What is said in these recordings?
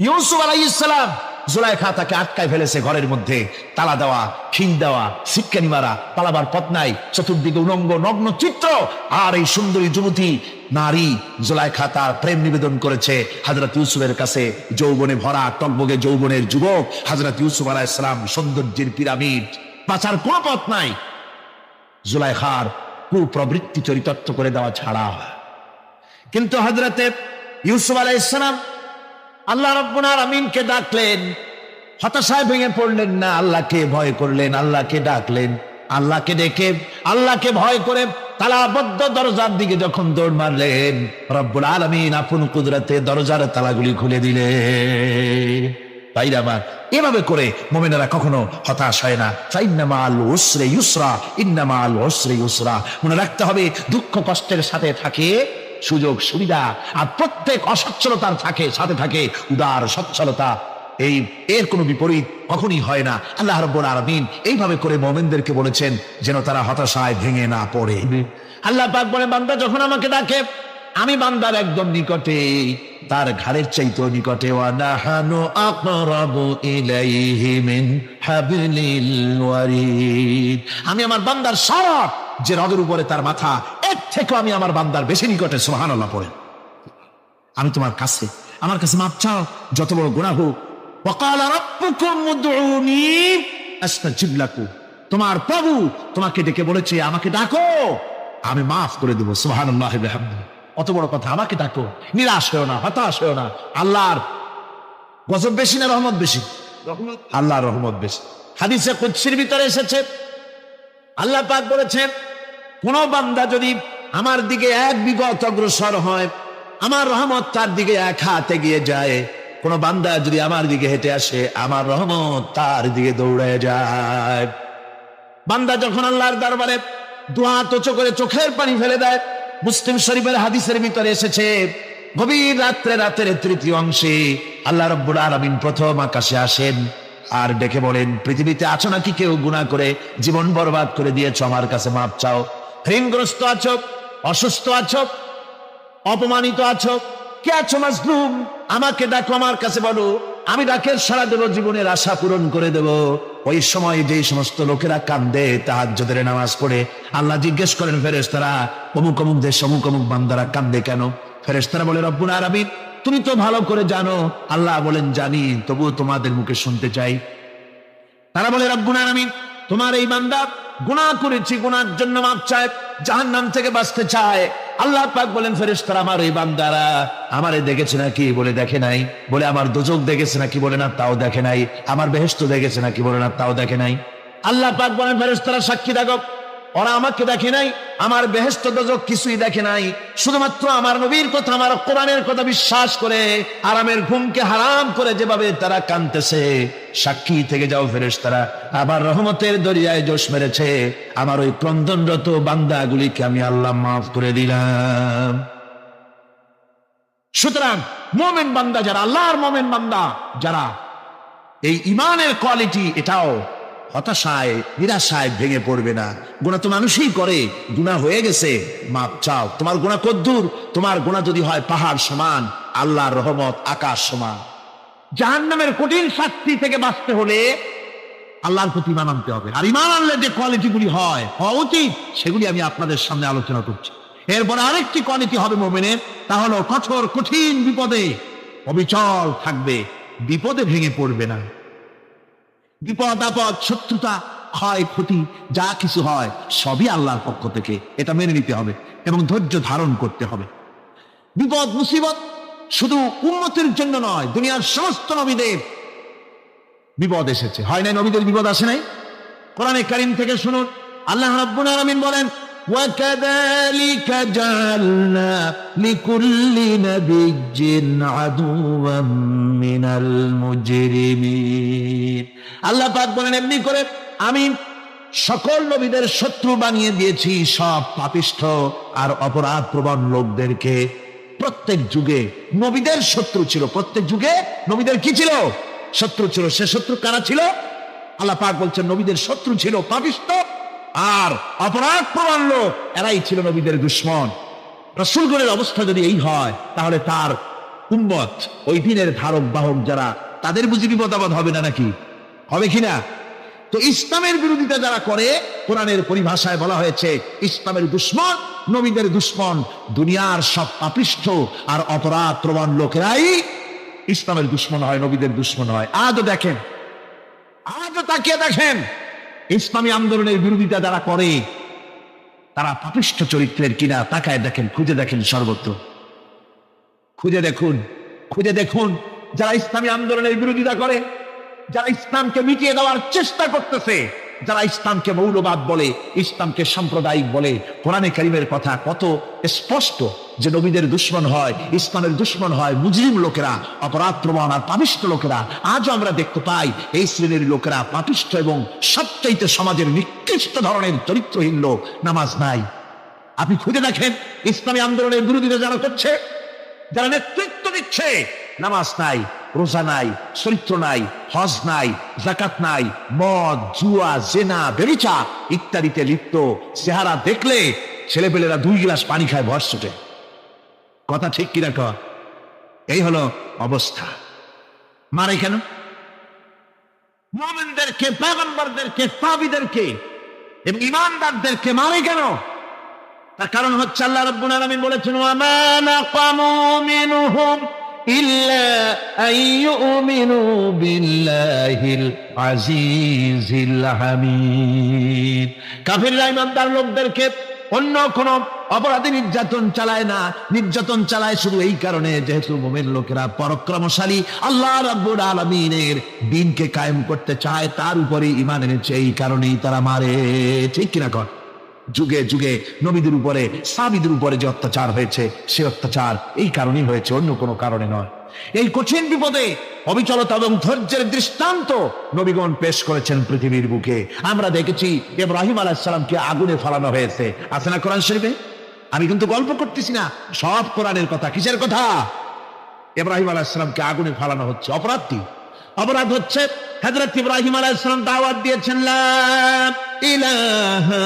ইউসুফ আলাইহিস সালাম, জুলাইখা তাকে আটকায় ফেলেছে ঘরের মধ্যে, তালা দেওয়া, খিল দেওয়া, সিটকানি মারা, পালাবার পথ নাই, চতুর্দিকে উলঙ্গ নগ্ন চিত্র। আর এই সুন্দরী যুবতী নারী জুলাইখা তার প্রেম নিবেদন করেছে হযরত ইউসুফের কাছে। যৌবনে ভরা টকবগে যৌবনের যুবক হযরত ইউসুফ আলাইহিস সালাম, সৌন্দর্যের পিরামিড, বাঁচার কোনো পথ নাই জুলাইখার কুপ্রবৃত্তি চরিতার্থ করে দেওয়া ছাড়া। কিন্তু হযরতে ইউসুফ আলাইহিস সালাম আল্লাহ রাব্বুল আলামিনকে ডাকলেন, হতাশায় ভেঙে পড়লেন না, আল্লাহকে ভয় করলেন, আল্লাহকে ডাকলেন। আল্লাহকে ডেকে, আল্লাহকে ভয় করে তালাবদ্ধ দরজার দিকে যখন দৌড় মারলেন, রব্বুল আলামিন আপন কুদরতে দরজার তালাগুলি খুলে দিলেন। ভাইরা আমার, এভাবে করে মুমিনেরা কখনো হতাশ হয় না। ফাইন্না মাআল উসরি ইউসরা, ইন্না মাআল উসরি ইউসরা। মনে রাখতে হবে, দুঃখ কষ্টের সাথে থাকে সুযোগ সুবিধা, আর প্রত্যেক অসচ্ছলতার সাথে থাকে উদার সচ্ছলতা। এর কোনো বিপরীত কখনই হয় না। আল্লাহ রাব্বুল আলামিন এইভাবে করে মুমিনদেরকে বলেছেন যেন তারা হতাশায় ভেঙে না পড়ে। আল্লাহ পাক বলে, বান্দা যখন আমাকে ডাকে, আমি বান্দার একদম নিকটে, তার ঘাড়ের চাইতেও নিকটে। ওয়া নাহানু আকরাবু ইলাইহি মিন হাবলিল ওয়ারিদ। আমি আমার বান্দার সব যে রগের উপরে তার মাথা, এর থেকে আমি আমার বান্দার বেশি নিকটে। সুবহানাল্লাহ পড়ে। আমি তোমার কাছে, আমার কাছে মাপ চাও, যত বড় গুনাহ হোক। ওয়াকালা রাব্বুকুম উদউনি আস্তাজিব লাকুম। তোমার প্রভু তোমাকে ডেকে বলেছে, আমাকে ডাকো, আমি মাফ করে দেব। সুবহানাল্লাহি ওয়া বিহামদিহি। অত বড় কথা, আমাকে ডাকো, নিরাশ হও না, হতাশ হও না। আল্লাহর গজব বেশি না রহমত বেশি? আল্লাহর রহমত বেশি। হাদিসে কুদসির ভিতরে এসেছে, আল্লাহ পাক বলেছেন, কোন বান্দা যদি আমার দিকে এক বিগত অগ্রসর হয়, আমার রহমত তার দিকে এক হাত এগিয়ে যায়। কোন বান্দা যদি আমার দিকে হেঁটে আসে, আমার রহমত তার দিকে দৌড়ে যায়। বান্দা যখন আল্লাহর দরবারে দুহাত উঁচু করে চোখের পানি ফেলে দেয়, মুসলিম শরীফের হাদিসের ভিতরে এসেছে, গভীর রাতের তৃতীয় অংশে আল্লাহ রাব্বুল আলামিন প্রথম আকাশে আসেন আর ডেকে বলেন, পৃথিবীতে আছো নাকি কেউ গুনাহ করে জীবন বরবাদ করে দিয়েছো, আমার কাছে মাপ চাও। ঋণগ্রস্ত আছো, অসুস্থ আছো, অপমানিত আছো, কে আছো মাজলুম, আমাকে ডাকো, আমার কাছে বলো, আমি ডাকের সাড়া দেব, জীবনের আশা পূরণ করে দেব। ওই সময় যে সমস্ত লোকেরা কান্দে তাহাজ্জুদের নামাজ পড়ে, আল্লাহ জিজ্ঞেস করেন ফেরেশতারা, অমুক অমুক দেশ অমুক অমুক বান্দারা কান্দে কেন? ফেরেশতারা বলে, রব্বুল আলামিন তুমি তো ভালো করে জানো। আল্লাহ বলেন, জানি, তবুও তোমাদের মুখে শুনতে চাই। তারা বলে, রব্বুল আলামিন তোমার এই বান্দা গুনাহ করেছি, গুনার জন্য মাপ চায়, জাহান্নাম থেকে বাঁচতে চায়। আল্লাহ পাক বলেন, ফেরেশতারা আমার এই বান্দারা আমারে দেখেছে নাকি? বলে দেখে নাই। বলে আমার দোজখ দেখেছে নাকি? বলে না, তাও দেখে নাই। আমার বেহেশত দেখেছে নাকি? বলে না, তাও দেখে নাই। আল্লাহ পাক বলেন, ফেরেশতারা সাক্ষী থাকো, ওরা আমাকে দেখে নাই, আমার বেহেশত দোজখ কিছুই দেখে নাই, শুধুমাত্র আমার নবীর কথা, আমার কোরআনের কথা বিশ্বাস করে আরামের ঘুমকে হারাম করে যেভাবে তারা কাঁদতেছে, সাক্ষী থেকে যাও ফেরেশতারা, আবার রহমতের দরিয়ায় জোশ মেরেছে, আমার ওই ক্রন্দনরত বান্দাগুলিকে আমি আল্লাহ মাফ করে দিলাম। সুতরাং মুমিন বান্দা যারা, আল্লাহর মুমিন বান্দা যারা, এই ঈমানের কোয়ালিটি, এটাও হতাশায় নিরাশায় ভেঙে পড়বে না। গুনাহ তো মানুষই করে, গুনাহ হয়ে গেছে, মাপ চাও। তোমার গুনাহ কদ্দুর? তোমার গুনাহ যদি হয় পাহাড় সমান, আল্লাহর রহমত আকাশ সমান। জাহান্নামের কঠিন শাস্তি থেকে বাঁচতে হলে আল্লাহর প্রতি ঈমান আনতে হবে। আর ঈমান আনলে যে কোয়ালিটিগুলি হওয়া উচিত, সেগুলি আমি আপনাদের সামনে আলোচনা করছি। এরপরে আরেকটি কোয়ালিটি হবে মুমিনের, তা হলো কঠোর কঠিন বিপদে অবিচল থাকবে, বিপদে ভেঙে পড়বে না। বিপদ আপদ, শত্রুতা, ক্ষয় ক্ষতি যা কিছু হয় সবই আল্লাহর পক্ষ থেকে, এটা মেনে নিতে হবে এবং ধৈর্য ধারণ করতে হবে। বিপদ মুসিবত শুধু উম্মতের জন্য নয়, দুনিয়ার সমস্ত নবীদের বিপদ এসেছে, হয় নাই? নবীদের বিপদ আসে নাই? কোরআনে কারীম থেকে শুনুন, আল্লাহ রাব্বুল আলামিন বলেন, وَكَذَلِكَ جَعَلْنَا لِكُلِّ نَبِيٍّ عَدُوًّا مِنَ الْمُجْرِمِينَ। আল্লাহ পাক বলেন, এমনি করে আমি সকল নবীদের শত্রু বানিয়ে দিয়েছি সব পাপিষ্ঠ আর অপরাধ প্রবণ লোকদেরকে। প্রত্যেক যুগে নবীদের শত্রু ছিল, প্রত্যেক যুগে নবীদের কি ছিল? শত্রু ছিল। সে শত্রু কারা ছিল? আল্লাহ পাক বলছেন, নবীদের শত্রু ছিল পাপিষ্ঠ আর অপরাধ প্রবণ লোক, এরাই ছিল নবীদের দুশমন। রাসূলগণের অবস্থা যদি এই হয়, তাহলে তার উম্মত, ওই দিনের ধারক বাহক যারা, তাদের বুঝি বিপদ আপদ হবে না নাকি? হবে কিনা? তো ইসলামের বিরোধিতা যারা করে, কোরআনের পরিভাষায় বলা হয়েছে ইসলামের দুশ্মন, নবীদের দুশ্মন। দুনিয়ার সব পাপিষ্ঠ আর অপরাধ প্রবণ লোকেরাই ইসলামের দুশ্মন হয়, নবীদের দুশ্মন হয়। আজও দেখেন, আজও তাকিয়ে দেখেন, ইসলামী আন্দোলনের বিরোধিতা যারা করে তারা পাপিষ্ঠ চরিত্রের কিনা তাকায় দেখেন, খুঁজে দেখেন, সর্বত্র খুঁজে দেখুন, খুঁজে দেখুন। যারা ইসলামী আন্দোলনের বিরোধিতা করে, যারা ইসলামকে মিটিয়ে দেওয়ার চেষ্টা করতেছে, যারা ইসলামকে মৌলবাদ বলে, ইসলামকে সাম্প্রদায়িক বলে, কোরআনে কারীমের কথা কত স্পষ্ট যে নবীদের দুশ্মন হয়, ইসলামের দুশ্মন হয় মুজরিম লোকেরা, অপরাধ প্রবণ আর পাপিষ্ঠ লোকেরা। আজও আমরা দেখতে পাই এই শ্রেণীর লোকেরা পাপিষ্ঠ এবং সবচাইতে সমাজের নিকৃষ্ট ধরনের চরিত্রহীন লোক। নামাজ নাই। আপনি খুঁজে দেখেন ইসলামী আন্দোলনের বিরোধিতা যারা করছে, যারা নেতৃত্ব দিচ্ছে, নামাজ নাই, রোজা নাই, চরিত্র নাই, হজ নাই, যাকাত নাই, মদ, জুয়া, জেনা, ব্যভিচার ইত্যাদিতে লিপ্ত। চেহারা দেখলে ছেলেপেলেরা 2 গ্লাস পানি খায় ভর ছুটে। কথা ঠিক কিনা কর? এই হলো অবস্থা। মারে কেন? মুমিনদেরকে, পয়গম্বরদেরকে, সাহাবীদেরকে এবং ঈমানদারদেরকে মারে কেন? তার কারণ হচ্ছে আল্লাহ রাব্বুল আলামিন বলেছেন, ওয়া মা নাকামু মিনহুম ইল্লা আইয়ুমিনু বিল্লাহিল আজিজিল হামিদ। কাফিররা ঈমানদার লোকদেরকে অন্য কোন অপরাধী নির্যাতন চালায় না, নির্যাতন চালায় শুধু এই কারণে যেহেতু মুমিন লোকেরা পরাক্রমশালী, আল্লাহ রাব্বুল আলামিনের দ্বীনকে কায়েম করতে চায়, তার উপরে ঈমান এনেছে, এই কারণেই তারা মারে। ঠিক কিনা কর? যুগে যুগে নবীদের উপরে, সাহাবীদের উপরে যে অত্যাচার হয়েছে, সে অত্যাচার এই কারণেই হয়েছে, অন্য কোনো কারণে নয়। এই কঠিন বিপদে অবিচলতা এবং ধৈর্যের দৃষ্টান্ত নবীগণ পেশ করেছেন পৃথিবীর বুকে। আমরা দেখেছি ইব্রাহিম আলাইহিস সালামকে আগুনে ফেলানো হয়েছে, আছে না কোরআন শরীফে? আমি কিন্তু গল্প করতেছি না, সব কোরআনের কথা। কিসের কথা? ইব্রাহিম আলাইহিস সালামকে আগুনে ফেলানো হচ্ছে। অপরাধ কি? অপরাধ হচ্ছে হযরত ইব্রাহিম আলাইহিস সালাম দাওয়াত দিয়েছেন লা ইলাহা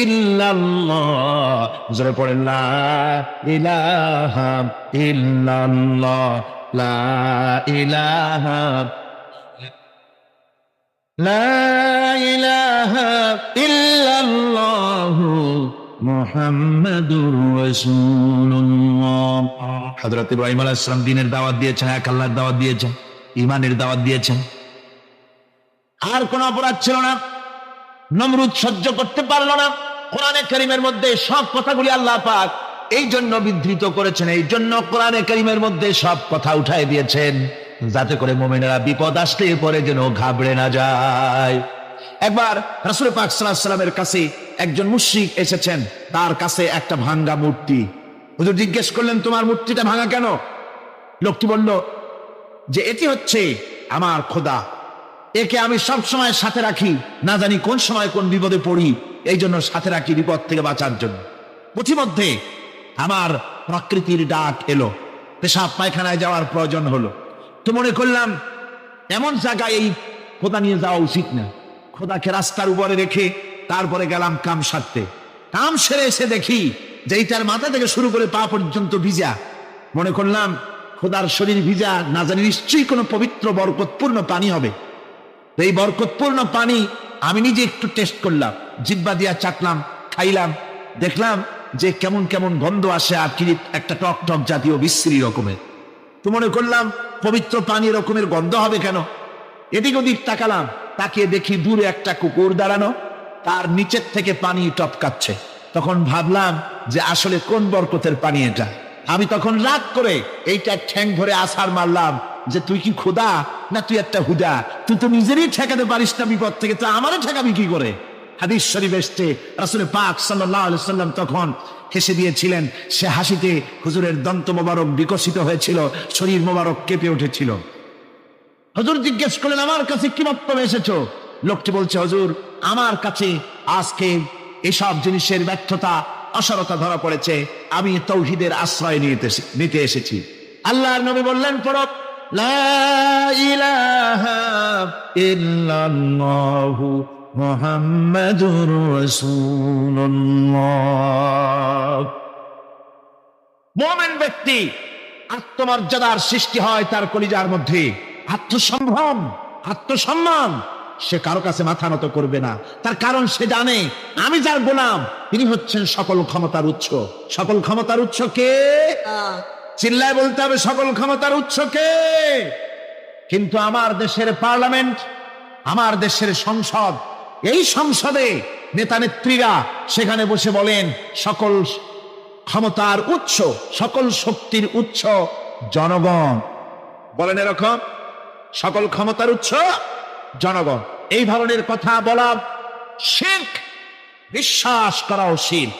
ইল্লাল্লাহ। জোরে পড়েন, লা ইলাহা ইল্লাল্লাহ, লা ইলাহা, লা ইলাহা ইল্লাল্লাহু মুহাম্মাদুর রাসূলুল্লাহ। হযরত ইব্রাহিম আলাইহিস সালাম দ্বীনের দাওয়াত দিয়েছেন, এক আল্লাহর দাওয়াত দিয়েছেন, ঈমানের দাওয়াত দিয়েছেন। আর কোন অপরাধ ছিল না। নমরুদ সহ্য করতে পারল না। কোরআনে কারীমের মধ্যে সব কথাগুলি আল্লাহ পাক এই জন্য বিধৃত করেছেন, এই জন্য কোরআনে কারীমের মধ্যে সব কথা উঠায় দিয়েছেন, যাতে করে মুমিনেরা বিপদ আসলে পরে যেন ঘাবড়ে না যায়। একবার রাসূল পাক সাল্লাল্লাহু আলাইহি ওয়াসাল্লামের কাছে একজন মুশরিক এসেছেন, তার কাছে একটা ভাঙ্গা মূর্তি। হুজুর জিজ্ঞেস করলেন, তোমার মূর্তিটা ভাঙা কেন? লোকটি বলল যে এটি হচ্ছে আমার খোদা, একে আমি সব সময় সাথে রাখি, না জানি কোন সময় কোন বিপদে পড়ি, এই জন্য সাথে রাখি বিপদ থেকে বাঁচার জন্য। পথিমধ্যে আমার প্রকৃতির ডাক এলো, পেশাব পায়খানায় যাওয়ার প্রয়োজন হলো, তো মনে করলাম এমন জায়গায় এই খোদা নিয়ে যাওয়া উচিত না। খোদাকে রাস্তার উপরে রেখে তারপরে গেলাম কাম সারতে। কাম সেরে এসে দেখি যে এইটার মাথা থেকে শুরু করে পা পর্যন্ত ভিজা। মনে করলাম খোদার শরীর ভিজা, না জানি নিশ্চয়ই কোনো পবিত্র বরকতপূর্ণ পানি হবে। এই বরকতপূর্ণ পানি আমি নিজে একটু টেস্ট করলাম, জিহ্বা দিয়া চাটলাম, খাইলাম, দেখলাম যে কেমন কেমন গন্ধ আসে, আর কি একটা টক টক জাতীয় বিশ্রী রকমের। তো মনে করলাম পবিত্র পানি রকমের গন্ধ হবে কেন? এদিক ওদিক তাকালাম, তাকিয়ে দেখি দূরে একটা কুকুর দাঁড়ানো, তার নিচের থেকে পানি টপকাচ্ছে। তখন ভাবলাম যে আসলে কোন বরকতের পানি এটা। আমি তখন রাগ করে এইটা ঠ্যাং ধরে আছাড় মারলাম যে তুই কি খোদা না তুই একটা হুদা? তুই তো নিজেরই ঠেকাতে পারিস না বিপদ থেকে, তো আমারও ঠেকাবি কি করে? হাদিস শরীফ এসছে, রাসূল পাক সাল্লাল্লাহু আলাইহি ওয়াসাল্লাম তখন হেসে দিয়েছিলেন। সে হাসিতে হুজুরের দন্ত মোবারক বিকশিত হয়েছিল, শরীর মোবারক কেঁপে উঠেছিল। হুজুর জিজ্ঞেস করলেন, আমার কাছে কি বক্তব্য এসেছো? লোকটি বলছে, হুজুর আমার কাছে আজকে এসব জিনিসের ব্যর্থতা, অসারতা ধরা পড়েছে, আমি তাওহীদের আশ্রয় নিতে এসেছি। আল্লাহর নবী বললেন, পড়ো লা ইলাহা ইল্লাল্লাহু মুহাম্মাদুর রাসূলুল্লাহ। মুমিন ব্যক্তি আত্মমর্যাদার সৃষ্টি হয় তার কলিজার মধ্যে, আত্মসম্ভ্রম, আত্মসম্মান, সে কারো কাছে মাথা নত করবে না। তার কারণ সে জানে আমি যার গোলাম তিনি হচ্ছেন সকল ক্ষমতার উৎস। সকল ক্ষমতার উৎস কে? চিল্লায় বলতে হবে সকল ক্ষমতার উৎস কে? কিন্তু আমার দেশের পার্লামেন্ট, আমার দেশের সংসদ, এই সংসদে নেতা নেত্রীরা সেখানে বসে বলেন সকল ক্ষমতার উৎস, সকল শক্তির উৎস জনগণ। বলেন এরকম, সকল ক্ষমতার উৎস জনগণ। এই ধরনের কথা বলা শিরক, বিশ্বাস করাও শিরক।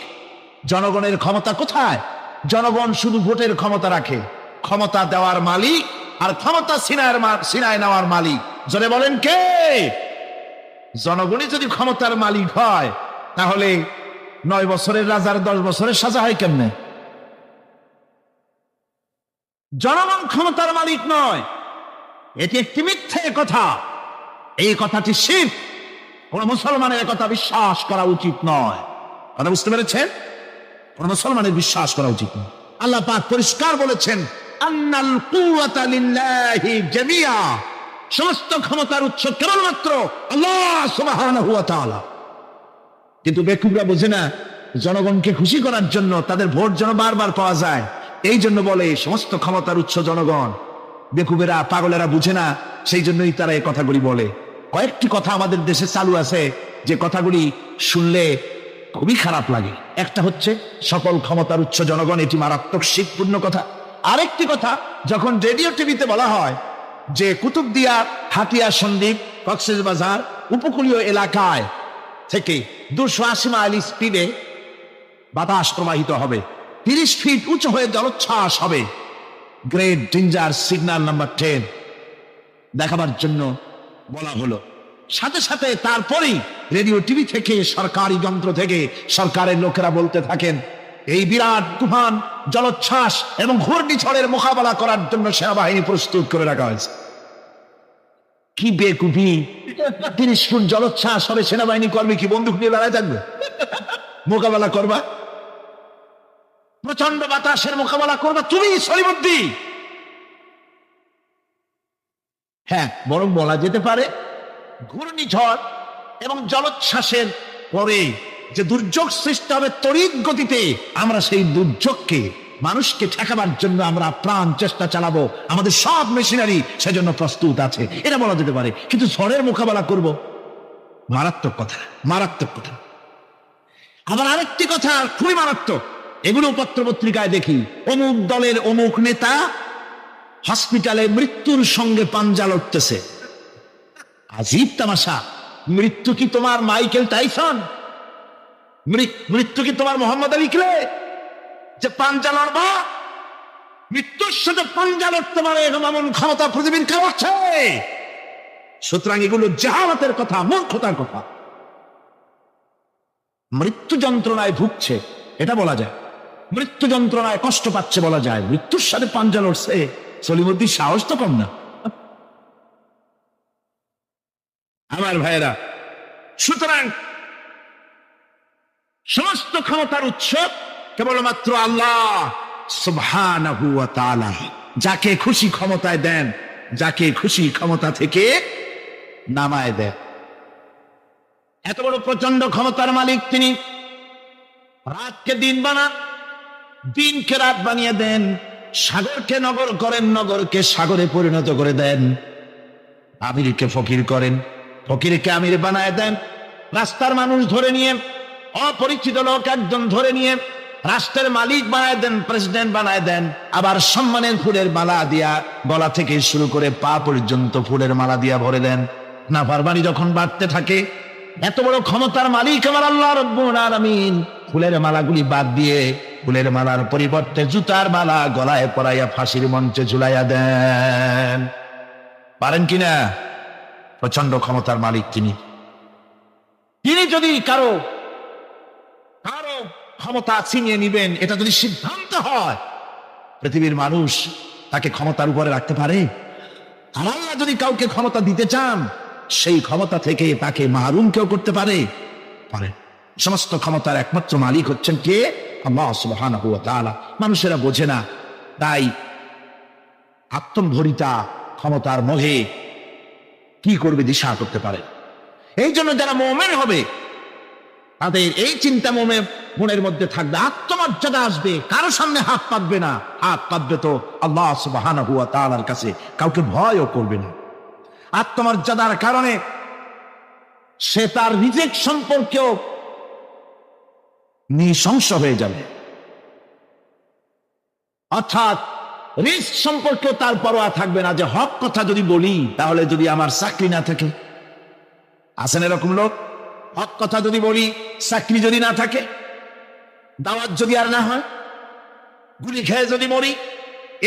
জনগণের ক্ষমতা কোথায়? জনগণ শুধু ভোটের ক্ষমতা রাখে, ক্ষমতা দেওয়ার মালিক আর ক্ষমতা ছিনায় নেওয়ার মালিক জোরে বলেন কে? জনগণই যদি ক্ষমতার মালিক হয় তাহলে 9 বছরের রাজার 10 বছরের সাজা হয় কেমনে? জনগণ ক্ষমতার মালিক নয়, এটি একটি মিথ্যে কথা। এই কথাটি শিরক, কোন মুসলমানের কথা বিশ্বাস করা উচিত নয়। কথা বুঝতে পেরেছেন? কোন মুসলমানের বিশ্বাস করা উচিত নয়। আল্লাহ পাক পরিষ্কার বলেছেন আন্নাল কুওয়াতা লিল্লাহি জামিয়া, সমস্ত ক্ষমতার উৎস কেবলমাত্র আল্লাহ সুবহানাহু ওয়া তাআলা। কিন্তু বেকুবরা বোঝে না, জনগণকে খুশি করার জন্য, তাদের ভোট যেন বারবার পাওয়া যায়, এই জন্য বলে সমস্ত ক্ষমতার উৎস জনগণ। বেকুবেরা, পাগলেরা বুঝে না, সেই জন্যই তারা এই কথাগুলি বলে। কয়েকটি কথা আমাদের দেশে চালু আছে যে কথাগুলি শুনলে খুবই খারাপ লাগে। একটা হচ্ছে সকল ক্ষমতার উৎস জনগণ, এটি মারাত্মক শিরকপূর্ণ কথা। আরেকটি কথা, যখন রেডিও টিভিতে বলা হয় যে কুতুবদিয়া, হাতিয়া সন্দ্বীপ, কক্সবাজার উপকূলীয় এলাকায় থেকে 280 মাইল স্পিডে বাতাস প্রবাহিত হবে, 30 ফিট উঁচু হয়ে জলোচ্ছ্বাস হবে, গ্রেট ডেঞ্জার সিগন্যাল নাম্বার 10 দেখাবার জন্য বলা হলো। সাথে সাথে তারপরেই রেডিও টিভি থেকে, সরকারি যন্ত্র থেকে সরকারের লোকেরা বলতে থাকেন এই বিরাট তুফান, জলোচ্ছ্বাস এবং ঘূর্ণিঝড়ের মোকাবেলা করার জন্য সেনাবাহিনী প্রস্তুত করে রাখা হয়েছে। কি বেকুফি! 30 ফুট জলোচ্ছ্বাস হবে, সেনাবাহিনী করবে কি? বন্দুক নিয়ে দাঁড়ায় থাকবে? মোকাবেলা করবা? প্রচন্ড বাতাসের মোকাবেলা করবা তুমি সলিমুদ্দিন? হ্যাঁ, বরং বলা যেতে পারে ঘূর্ণিঝড় এবং জলোচ্ছ্বাসের পরে যে দুর্যোগ সৃষ্টি হবে তড়িৎ গতিতে, আমরা সেই দুর্যোগকে, মানুষকে ঠেকাবার জন্য আমরা প্রাণ চেষ্টা চালাবো, আমাদের সব মেশিনারি সেজন্য প্রস্তুত আছে, এটা বলা যেতে পারে। কিন্তু ঝড়ের মোকাবেলা করব, মারাত্মক কথা, মারাত্মক কথা। আবার আরেকটি কথা খুবই মারাত্মক, এগুলো পত্র পত্রিকায় দেখি, অমুক দলের অমুক নেতা হসপিটালে মৃত্যুর সঙ্গে পাঞ্জা লড়তেছে। আজীব তামাশা! মৃত্যু কি তোমার মাইকেল টাইসন? মৃত্যু কি তোমার মোহাম্মদ আলী ক্লে যে পাঞ্জা লড়বা? মৃত্যুর সাথে পাঞ্জা লড়তে পারে এমন ক্ষমতা পৃথিবীর কেউ আছে? সুতরাং এগুলো জাহালাতের কথা, মূর্খতার কথা। মৃত্যু যন্ত্রণায় ভুগছে এটা বলা যায়, মৃত্যু যন্ত্রণায় কষ্ট পাচ্ছে বলা যায়, মৃত্যুর সাথে পাঞ্জা লড়ছে, সলিমুদ্দিন সাহস তো কম না। আমার ভাইয়েরা, সুতরাং সমস্ত ক্ষমতার উৎস কেবলমাত্র আল্লাহ সুবহানাহু ওয়া তাআলা। যাকে খুশি ক্ষমতায় দেন, যাকে খুশি ক্ষমতা থেকে নামায় দেন। এত বড় প্রচন্ড ক্ষমতার মালিক তিনি। রাতকে দিন বানান, দিনকে রাত বানিয়ে দেন, সাগরকে নগর করেন, নগরকে সাগরে পরিণত করে দেন, আমিরকে ফকির করেন, ফকিরকে আমির বানায় দেন, রাস্তার মানুষ ধরে নিয়ে, অপরিচিত লোক একজন ধরে নিয়ে রাষ্ট্রের মালিক বানায় দেন, প্রেসিডেন্ট বানায় দেন। আবার সম্মানের ফুলের মালা দিয়া গলা থেকে শুরু করে পা পর্যন্ত ফুলের মালা দিয়া ভরে দেন। নাফরমানি যখন বাড়তে থাকে, এত বড় ক্ষমতার মালিক আমার আল্লাহ রাব্বুল আলামিন ফুলের মালাগুলি বাদ দিয়ে ফুলের মালার পরিবর্তে জুতার মালা গলায় পরাইয়া ফাঁসির মঞ্চে ঝুলাইয়া দেন। পারেন কিনা? প্রচন্ড ক্ষমতার মালিক তিনি। তিনি যদি কারো ক্ষমতা ছিনিয়ে নিবেন, এটা যদি সিদ্ধান্ত হয়, পৃথিবীর মানুষ তাকে ক্ষমতার উপরে রাখতে পারে? আর আল্লাহ যদি কাউকে ক্ষমতা দিতে চান, সেই ক্ষমতা থেকে তাকে মাহরুম কেউ করতে পারে? পারে। সমস্ত ক্ষমতার একমাত্র মালিক হচ্ছেন কে? আল্লাহ সুবহানাহু ওয়া তাআলা। মানুষেরা বোঝে না, তাই আত্মম্ভরিতা ক্ষমতার মোহে কি করবে দিশা করতে পারে। এই জন্য যারা মুমিন হবে তাদের এই চিন্তা মনের মধ্যে থাকবে, আত্মমর্যাদা আসবে, কারো সামনে হাত পাতবে না, হাত পাতবে তো আল্লাহ সুবহানাহু ওয়া তাআলার কাছে, কাউকে ভয়ও করবে না। আত্মমর্যাদার কারণে সে তার রিজেক্ট সম্পর্কেও নৃশংস হয়ে যাবে, অর্থাৎ রিস্ক সম্পর্কেও তার পরোয়া থাকবে না যে হক কথা যদি বলি তাহলে যদি আমার চাকরি না থাকে। আছেন এরকম লোক, হক কথা যদি বলি চাকরি যদি না থাকে, দাওয়াত যদি আর না হয়, গুলি খেয়ে যদি মরি,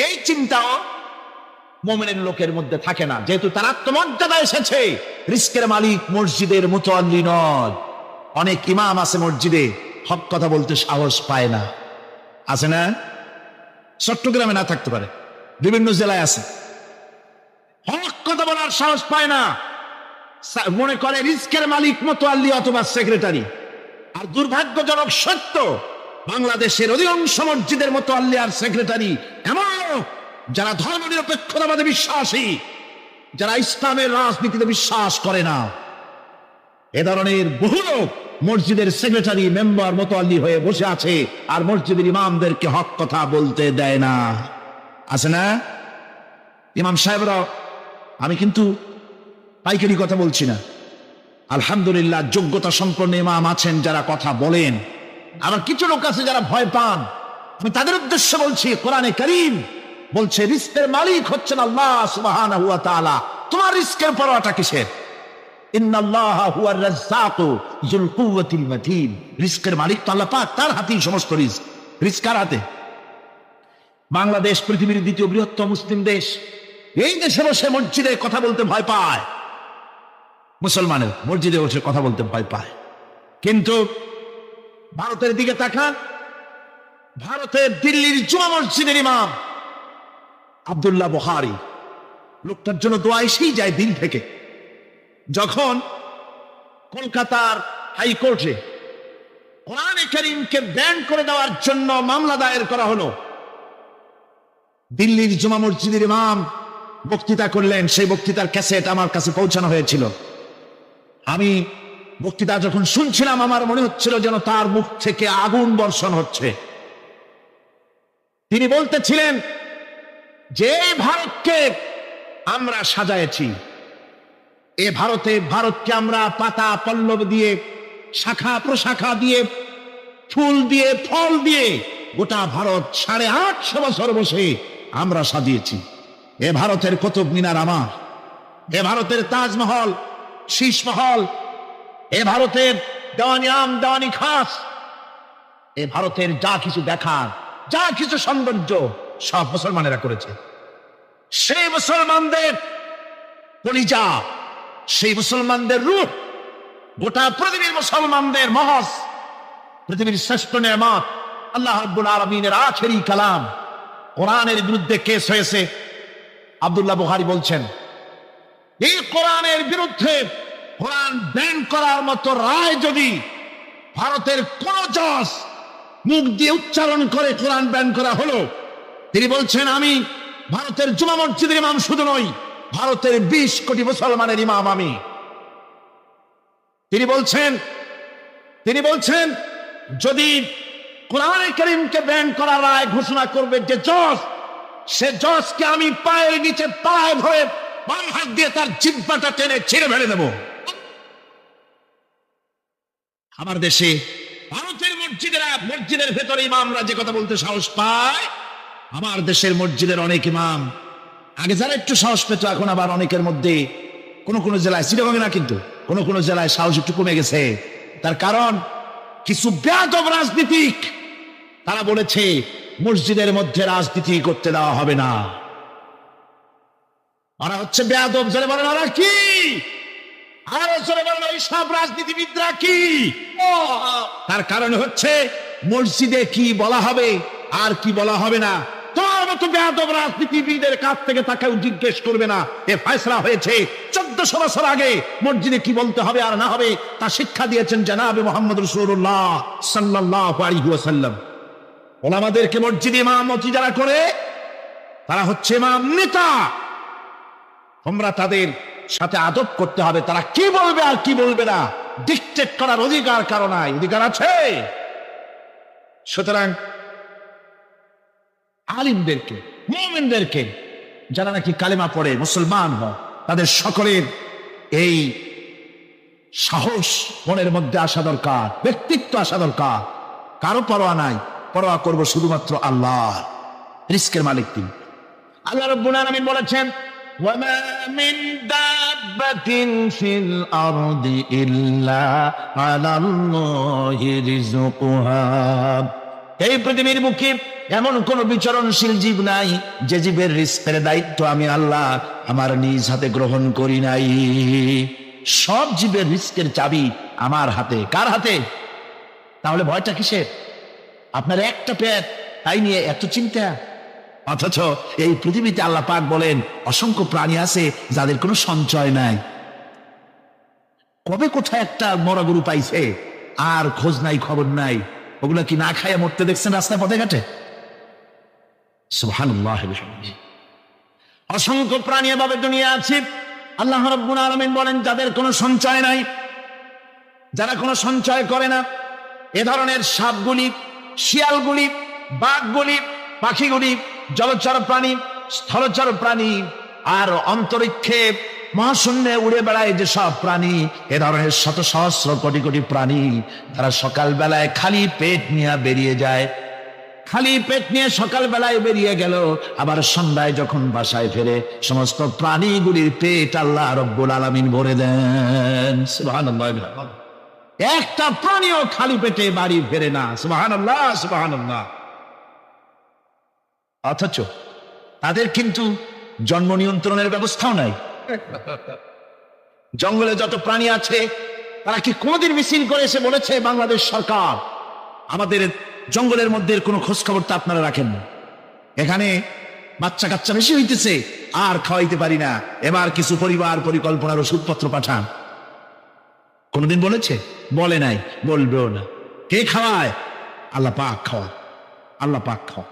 এই চিন্তাও মুমিনের লোকের মধ্যে থাকে না, যেহেতু তার আত্মমর্যাদা এসেছে। রিস্কের মালিক মসজিদের মুতাল্লি নয়। অনেক ইমাম আছে মসজিদে, হক কথা বলতে সাহস পায় না। আছে না? চট্টগ্রামে না থাকতে পারে, বিভিন্ন জেলায় আছে, হক কথা বলার সাহস পায় না, মনে করে রিস্কের মালিক মুতাল্লি অথবা সেক্রেটারি। আর দুর্ভাগ্যজনক সত্য, বাংলাদেশের অধিকাংশ মসজিদের মুতাল্লি আর সেক্রেটারি এমন যারা ধর্মনিরপেক্ষতাবাদে বিশ্বাসী, যারা ইসলামের রাজনীতিতে বিশ্বাস করে না। এ ধরনের বহু লোক মসজিদের সেক্রেটারি, মেম্বার, মুতাল্লি হয়ে বসে আছে আর মসজিদের ইমামদেরকে হক কথা বলতে দেয় না। আছে না? ইমাম সাহেবরা, আমি কিন্তু পাইকারি কথা বলছি না, আলহামদুলিল্লাহ যোগ্যতা সম্পন্ন ইমাম আছেন যারা কথা বলেন। আবার কিছু লোক আছে যারা ভয় পান, আমি তাদের উদ্দেশ্যে বলছি, কোরআনে কারীম বলছে রিস্কের মালিক হচ্ছেন আল্লাহ সুবহানাহু ওয়া তাআলা। তোমার রিস্কের পরোয়াটা কিসের? ইন্নাল্লাহা হুয়ার রাজ্জাকু যুল কুওয়াতিল মাতিন। রিস্কের মালিক তো আল্লাহ পাক, তার হাতেই সমস্ত রিস্ক। রিস্ক কার হাতে? বাংলাদেশ পৃথিবীর দ্বিতীয় বৃহত্তম মুসলিম দেশ, এই দেশে বসে মসজিদে কথা বলতে ভয় পায়, মুসলমানের মসজিদে বসে কথা বলতে ভয় পায়। কিন্তু ভারতের দিকে তাকান, ভারতের দিল্লির জুমা মসজিদের ইমাম আব্দুল্লাহ বুখারী, লোকটার জন্য দোয়া এসেই যায় দিল থেকে। যখন কলকাতার হাইকোর্টে কোরআনে কারীমকে ব্যান করে দেওয়ার জন্য মামলা দায়ের করা হলো, দিল্লির জুমা মসজিদের ইমাম বক্তৃতা করলেন। সেই বক্তৃতার ক্যাসেট আমার কাছে পৌঁছানো হয়েছিল। আমি বক্তৃতা যখন শুনছিলাম আমার মনে হচ্ছিল যেন তার মুখ থেকে আগুন বর্ষণ হচ্ছে। তিনি বলতেছিলেন যে ভারতকে আমরা সাজাইছি, এ ভারতকে আমরা পাতা পল্লব দিয়ে, শাখা প্রশাখা দিয়ে, ফুল দিয়ে, ফল দিয়ে গোটা ভারত 850 বছর বসে আমরা সাজিয়েছি। এ ভারতের কুতুব মিনার আমার, এ ভারতের তাজমহল, শীষমহল, এ ভারতের দেওয়ানি আম, দেওয়ানি খাস, এ ভারতের যা কিছু দেখার, যা কিছু সৌন্দর্য সব মুসলমানেরা করেছে। সেই মুসলমানদের কলিজা, সেই মুসলমানদের রূহ, গোটা পৃথিবীর মুসলমানদের মহজ, পৃথিবীর শ্রেষ্ঠ নেয়ামত আল্লাহ রাব্বুল আলামিনের আখেরি কালাম কোরআনের বিরুদ্ধে কেস হয়েছে। আব্দুল্লাহ বুখারী বলছেন, এই কোরআনের বিরুদ্ধে কোরআন ব্যান করার মতো রায় যদি ভারতের কোন জজ মুখ দিয়ে উচ্চারণ করে কোরআন ব্যান করা হলো, তিনি বলছেন আমি ভারতের জুমা মসজিদের ইমাম শুধু নই, ভারতের 20 কোটি মুসলমানের ইমাম আমি। তিনি বলছেন যদি কোরআনে কারীমকে ব্যান করার রায় ঘোষণা করবে যে জজ, সে জজকে আমি পায়ের নিচে পায়ে ধরে বাম হাত দিয়ে তার জিহ্বাটা টেনে ছিঁড়ে ফেলে দেব। আমার দেশে ভারতের মসজিদের ভেতরে ইমামরা যে কথা বলতে সাহস পায়, আমার দেশের মসজিদের অনেক ইমাম, আগে যারা একটু সাহস পেত, এখন আবার অনেকের মধ্যে কোন জেলায়, চিটাগং না কিন্তু কোন জেলায় সাহস একটু কমে গেছে। তার কারণ কিছু বেয়াদব রাজনীতিক তারা বলেছে মসজিদের মধ্যে রাজনীতি করতে দেওয়া হবে না। ওরা হচ্ছে বেয়াদব। জোরে বলেন ওরা কি? আরো জোরে বলেন ওই সব রাজনীতিবিদরা কি? তার কারণ হচ্ছে মসজিদে কি বলা হবে আর কি বলা হবে না তোমার মতো বেয়াদব রাজনীতিবিদের কাছ থেকে তাকেও জিজ্ঞেস করবে না। এ ফয়সালা হয়েছে 1400 বছর আগে। মসজিদে কি বলতে হবে আর না হবে তা শিক্ষা দিয়েছেন জনাবে মুহাম্মদ রাসূলুল্লাহ সাল্লাল্লাহু আলাইহি ওয়াসাল্লাম। ওলামাদেরকে মসজিদে ইমামতি যারা করে তারা হচ্ছে ইমাম, নেতা। তোমরা তাদের সাথে আদব করতে হবে। তারা কি বলবে আর কি বলবে না ডিকটেট করার অধিকার কারো নাই। অধিকার আছে। সুতরাং আলিমদেরকে, মুমিনদেরকে, যারা নাকি কালেমা পড়ে মুসলমান হয়, তাদের সকলের এই সাহস মনের মধ্যে আসা দরকার, ব্যক্তিত্ব আসা দরকার। কারো পরোয়া নাই, পরোয়া করব শুধুমাত্র আল্লাহ। রিস্কের মালিক তিনি। আল্লাহ রাব্বুল আলামিন বলেছেন, ওয়ামা মিন দাব্বাতিন ফিল আরদি ইল্লা আলাল্লাহি রিজকুহা। এই পৃথিবীর বুকে এমন কোন বিচরণশীল জীব নাই যে জীবের রিস্কের দায়িত্ব আমি আল্লাহ আমার নিজ হাতে গ্রহণ করি নাই। সব জীবের রিস্কের চাবি আমার হাতে। কার হাতে? তাহলে ভয়টা কিসের? আপনার একটা পেট, তাই নিয়ে এত চিন্তা। অথচ এই পৃথিবীতে আল্লাহ পাক বলেন অসংখ্য প্রাণী আছে যাদের কোনো সঞ্চয় নাই। কবে কোথায় একটা মরা গরু পাইছে আর খোঁজ নাই, খবর নাই। ওগুলো কি না খাইয়া মরতে দেখছেন রাস্তায় পথে ঘাটে? সুবহানাল্লাহ। অসংখ্য প্রাণী এভাবে দুনিয়া আছে। আল্লাহ রাব্বুল আলামিন বলেন যাদের কোনো সঞ্চয় নাই, যারা কোনো সঞ্চয় করে না, এ ধরনের সাপগুলি, শিয়ালগুলি, বাঘগুলি, পাখিগুলি, জলচর প্রাণী, স্থলচর প্রাণী, আর অন্তরিক্ষে মহাশূন্যে উড়ে বেড়ায় যে সব প্রাণী, এ ধরনের শত সহস্র কোটি কোটি প্রাণী, তারা সকাল বেলায় খালি পেট নিয়ে বেরিয়ে যায়। খালি পেট নিয়ে সকাল বেলায় বেরিয়ে গেল, আবার সন্ধ্যায় যখন বাসায় ফেরে সমস্ত প্রাণীগুলির পেট আল্লাহ রব্বুল আলামিন ভরে দেন। সুবহানাল্লাহ। একটা প্রাণীও খালি পেটে বাড়ি ফেরে না। সুবহানাল্লাহ, সুবহানাল্লাহ। অথচ তাদের কিন্তু জন্ম নিয়ন্ত্রণের ব্যবস্থাও নাই। জঙ্গলে যত প্রাণী আছে তারা কি কোনদিন মিছিল করে এসে বলেছে বাংলাদেশ সরকার আমাদের জঙ্গলের মধ্যে কোনো খোঁজ খবর তো আপনারা রাখেন না, এখানে বাচ্চা কাচ্চা বেশি হইতেছে আর খাওয়াইতে পারি না, এবার কিছু পরিবার পরিকল্পনার ওষুধপত্র পাঠান? কোনদিন বলেছে? বলে নাই, বলবেও না। কে খাওয়ায়? আল্লাহ পাক খাওয়ায়। আল্লাহ পাক খাওয়ায়।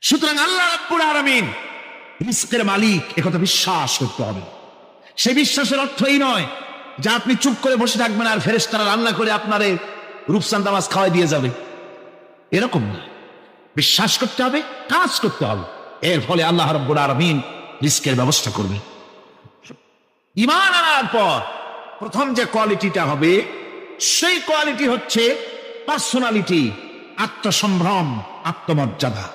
সুতরাং আল্লাহ রাব্বুল আলামিন রিজকের মালিক, একথা বিশ্বাস করতে হবে। সেই বিশ্বাসের অর্থ এই নয় যে আপনি চুপ করে বসে থাকবেন আর ফেরেশতারা রান্না করে আপনারে রূপসান দামাজ খাওয়াই দিয়ে যাবে, এরকম না। বিশ্বাস করতে হবে, কাজ করতে হবে। এর ফলে আল্লাহ রাব্বুল আলামিন রিজকের ব্যবস্থা করবে। ঈমান আনার পর প্রথম যে কোয়ালিটিটা হবে সেই কোয়ালিটি হচ্ছে পার্সোনালিটি, আত্মসম্ভ্রম, আত্মমর্যাদা।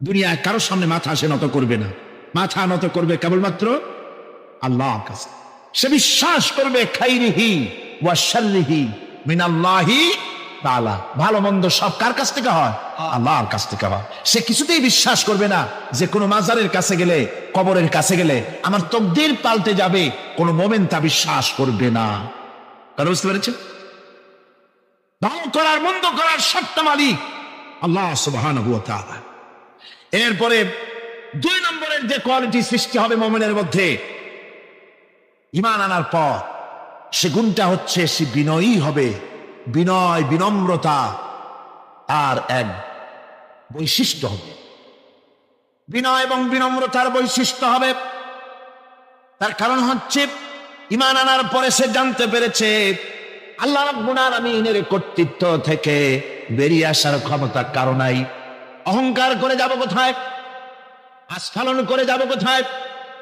দুনিয়ায় কারোর সামনে মাথা সে নত করবে না। মাথা নত করবে কেবলমাত্র আল্লাহর কাছে। সে বিশ্বাস করবে খাইরিহি ওয়া শাররিহি মিনাল্লাহি তাআলা। ভালো মন্দ সব কার কাছ থেকে হয়? আল্লাহর কাছ থেকে হয়। সে কিছুতেই বিশ্বাস করবে না যে কোনো মাজারের কাছে গেলে, কবরের কাছে গেলে আমার তকদির পাল্টে যাবে। কোনো মোমেন তা বিশ্বাস করবে না। কারণ বুঝতে পেরেছে? ভালো করার মন্দ করার সবটা মালিক আল্লাহ সুবহানাহু ওয়া তাআলা। এরপরে 2 নম্বরের যে কোয়ালিটি সৃষ্টি হবে মুমিনের মধ্যে ঈমান আনার পর, সে গুণটা হচ্ছে সে বিনয়ী হবে। বিনয়, বিনম্রতা আর এক বৈশিষ্ট্য হবে। বিনয় এবং বিনম্রতার বৈশিষ্ট্য হবে। তার কারণ হচ্ছে ঈমান আনার পরে সে জানতে পেরেছে আল্লাহ রাব্বুল আলামিনের কর্তৃত্ব থেকে বেরিয়ে আসার ক্ষমতা কারো নাই। অহংকার করে যাব কোথায়? আস্ফালন করে যাব কোথায়?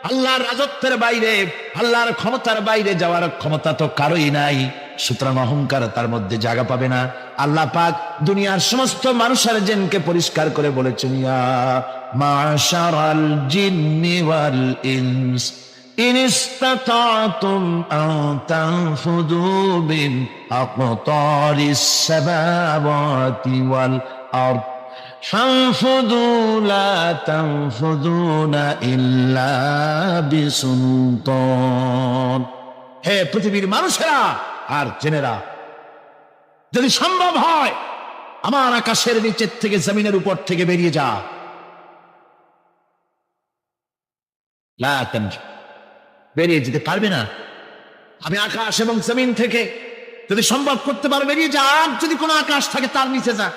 আল্লাহর রাজত্বের বাইরে, আল্লাহর ক্ষমতার বাইরে যাওয়ার ক্ষমতা তো কারোই নাই। সুতরাং অহংকার তার মধ্যে জায়গা পাবে না। আল্লাহ পাক দুনিয়ার সমস্ত মানুষের জিনকে পরিষ্কার করে বলেছেন, ইয়া মাশারাল জিন্নি ওয়াল ইনস ইন ইসতাতাতুম আন তানফুযু মিন আকতারিস সামাওয়াতি ওয়াল আরদ ফানফুযু লা তানফুযুনা ইল্লা বিসুলতান। হে পৃথিবীর মানুষেরা আর জেনেরা, যদি সম্ভব হয় আমার আকাশের নিচের থেকে জমিনের উপর থেকে বেরিয়ে যা। লা তানফু, বেরিয়ে যেতে পারবে না। আমি আকাশ এবং জমিন থেকে যদি সম্ভব করতে পারো বেরিয়ে যা। আর যদি কোনো আকাশ থাকে তার নিচে যা।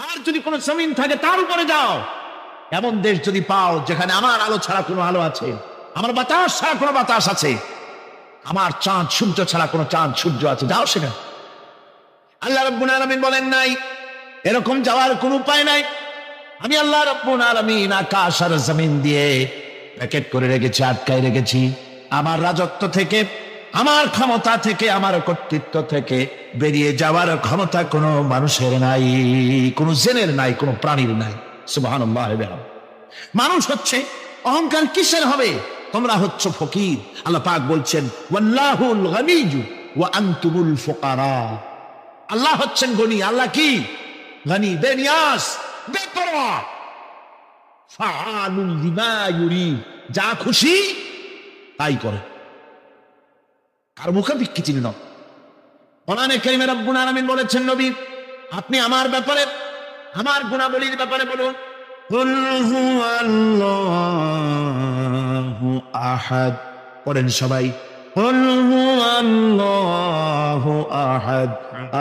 আর যদি কোনো জমিন থাকে তার উপরে যাও। এমন দেশ যদি পাও যেখানে আমার আলো ছাড়া কোনো আলো আছে, আমার বাতাস ছাড়া কোনো বাতাস আছে, আমার চাঁদ সূর্য ছাড়া কোনো চাঁদ সূর্য আছে, যাও সেখানে। আল্লাহ রাব্বুল আলামিন বলেন নাই এরকম যাওয়ার কোনো উপায় নাই। আমি আল্লাহ রাব্বুল আলামিন আকাশ আর জমিন দিয়ে প্যাকেট করে রেখেছি, আটকায় রেখেছি। আমার রাজত্ব থেকে, আমার ক্ষমতা থেকে, আমার কর্তৃত্ব থেকে বেরিয়ে যাওয়ার ক্ষমতা কোনো মানুষের নাই, কোনো জেনের নাই, কোনো প্রাণীর নাই। সুবহানাল্লাহ। মানুষ হচ্ছে অহংকার কিসের হবে? তোমরা হচ্ছ ফকির। আল্লাহ পাক বলছেন ওয়াল্লাহুল গনিয়্যু ওয়া আনতুমুল ফুকারা। আল্লাহ হচ্ছেন গনি। আল্লাহ কি? গনি, বেনিয়াস, বেপরোয়া। ফাআলুল লিমা ইউরিদ, যা খুশি তাই করে, আর মুখাপেক্ষী চিহ্ন। কোরআনে কারীমে রব্বুল আলামিন বলেছেন নবী আপনি আমার ব্যাপারে, আমার গুণাবলীর ব্যাপারে বলুন। কুল হুয়াল্লাহু আহাদ। পড়েন সবাই। কুল হুয়াল্লাহু আহাদ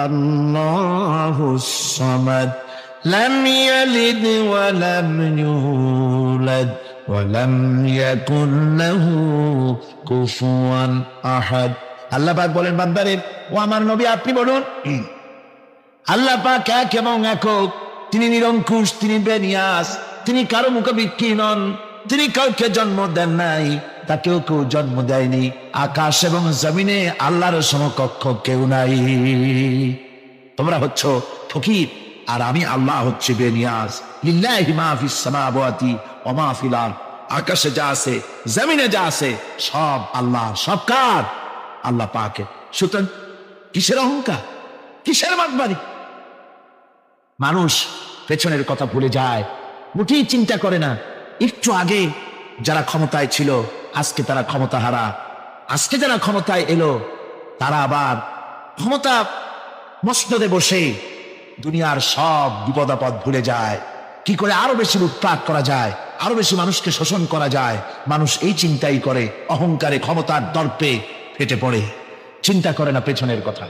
আল্লাহুস সামাদ লাম ইয়ালিদ ওয়া লাম ইউলাদ ওয়া লাম ইয়াকুল লাহু কুফুয়ান আহাদ। আল্লাহ পাক বলেন বান্দারে, ও আমার নবী আপনি বলুন আল্লাহ পাক এক এবং একক, তিনি নিরঙ্কুশ, তিনি বেনিয়াস, তিনি কারো মুখাপেক্ষী নন, তিনি কাউকে জন্ম দেন নাই, তাকেও কেউ জন্ম দেয়নি। আকাশ এবং জমিনে আল্লাহর সমকক্ষ কেউ নাই। তোমরা হচ্ছ ফকির আর আমি আল্লাহ হচ্ছে বেনিয়াস। লিল্লাহি মা ফিস সামাওয়াতি ওয়া মা ফিল আরদ। আকাশে যা আছে, জমিনে যা আছে, সব আল্লাহ। সব কার? আল্লাহ পাকের। সুতরাং কিসের অহংকার, কিসের মাতবাড়ি? মানুষ পেছনের কথা ভুলে যায়, মোটেই চিন্তা করে না। একটু আগে যারা ক্ষমতায় ছিল আজকে তারা ক্ষমতা হারা, আজকে যারা ক্ষমতায় এলো তারা আবার ক্ষমতা মসনদে বসে দুনিয়ার সব বিপদ আপদ ভুলে যায়। কি করে আরো বেশি লুটপাট করা যায়, আরো বেশি মানুষকে শোষণ করা যায়, মানুষ এই চিন্তাই করে। অহংকারে, ক্ষমতার দর্পে ফেটে পড়ে, চিন্তা করে না পেছনের কথা।